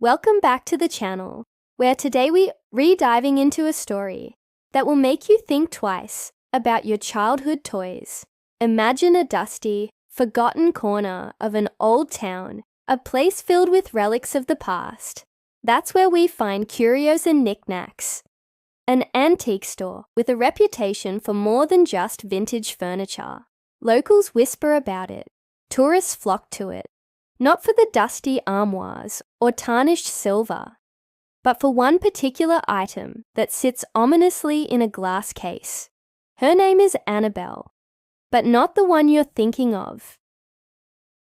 Welcome back to the channel, where today we re-diving into a story that will make you think twice about your childhood toys. Imagine a dusty, forgotten corner of an old town, a place filled with relics of the past. That's where we find curios and knickknacks. An antique store with a reputation for more than just vintage furniture. Locals whisper about it. Tourists flock to it, not for the dusty armoires or tarnished silver, but for one particular item that sits ominously in a glass case. Her name is Annabelle, but not the one you're thinking of.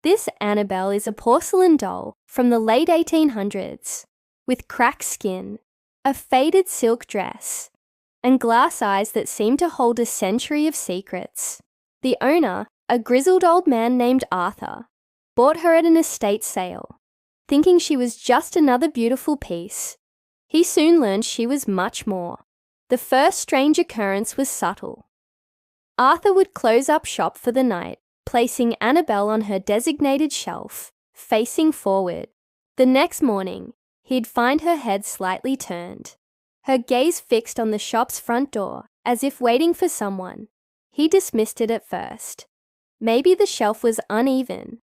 This Annabelle is a porcelain doll from the late 1800s, with cracked skin, a faded silk dress, and glass eyes that seem to hold a century of secrets. The owner, a grizzled old man named Arthur, bought her at an estate sale, thinking she was just another beautiful piece. He soon learned she was much more. The first strange occurrence was subtle. Arthur would close up shop for the night, placing Annabelle on her designated shelf, facing forward. The next morning, he'd find her head slightly turned, her gaze fixed on the shop's front door, as if waiting for someone. He dismissed it at first. Maybe the shelf was uneven,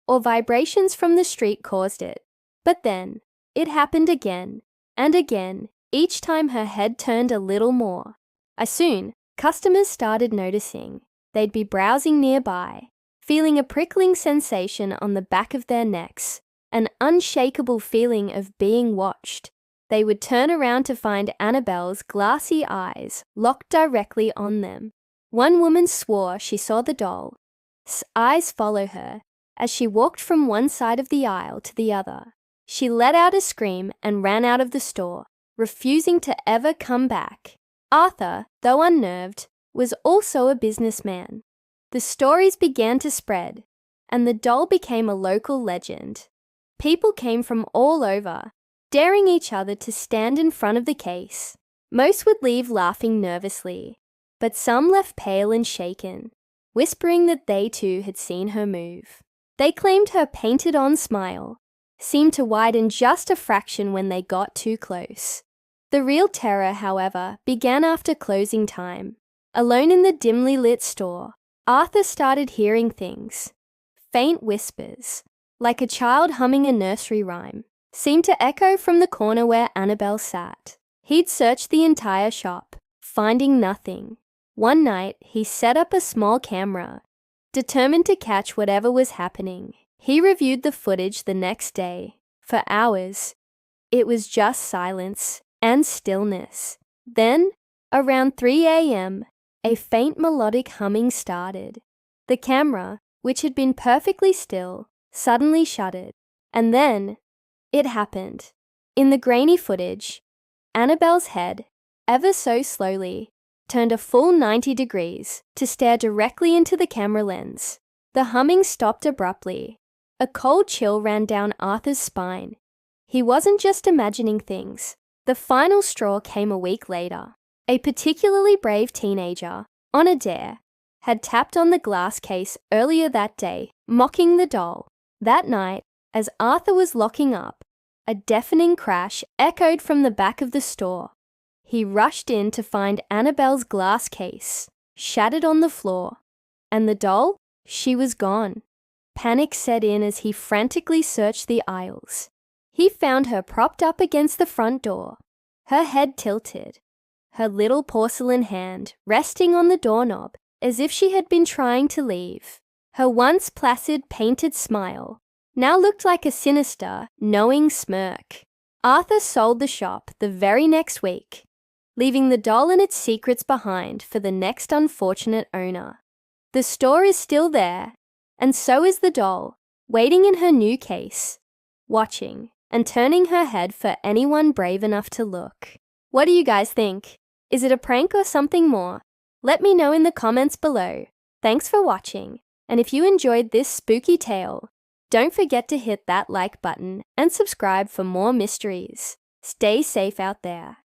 or vibrations from the street caused it. But then, it happened again and again, each time her head turned a little more. Soon, customers started noticing. They'd be browsing nearby, feeling a prickling sensation on the back of their necks, an unshakable feeling of being watched. They would turn around to find Annabelle's glassy eyes locked directly on them. One woman swore she saw the doll's eyes follow her as she walked from one side of the aisle to the other. She let out a scream and ran out of the store, refusing to ever come back. Arthur, though unnerved, was also a businessman. The stories began to spread, and the doll became a local legend. People came from all over, daring each other to stand in front of the case. Most would leave laughing nervously, but some left pale and shaken, whispering that they too had seen her move. They claimed her painted-on smile seemed to widen just a fraction when they got too close. The real terror, however, began after closing time. Alone in the dimly lit store, Arthur started hearing things. Faint whispers, like a child humming a nursery rhyme, seemed to echo from the corner where Annabelle sat. He'd searched the entire shop, finding nothing. One night, he set up a small camera, determined to catch whatever was happening. He reviewed the footage the next day. For hours, it was just silence and stillness. Then, around 3 a.m., a faint melodic humming started. The camera, which had been perfectly still, suddenly shuddered. And then, it happened. In the grainy footage, Annabelle's head, ever so slowly, turned a full 90 degrees to stare directly into the camera lens. The humming stopped abruptly. A cold chill ran down Arthur's spine. He wasn't just imagining things. The final straw came a week later. A particularly brave teenager, on a dare, had tapped on the glass case earlier that day, mocking the doll. That night, as Arthur was locking up, a deafening crash echoed from the back of the store. He rushed in to find Annabelle's glass case, shattered on the floor. And the doll? She was gone. Panic set in as he frantically searched the aisles. He found her propped up against the front door, her head tilted, her little porcelain hand resting on the doorknob as if she had been trying to leave. Her once placid, painted smile now looked like a sinister, knowing smirk. Arthur sold the shop the very next week, leaving the doll and its secrets behind for the next unfortunate owner. The store is still there, and so is the doll, waiting in her new case, watching and turning her head for anyone brave enough to look. What do you guys think? Is it a prank or something more? Let me know in the comments below. Thanks for watching, and if you enjoyed this spooky tale, don't forget to hit that like button and subscribe for more mysteries. Stay safe out there.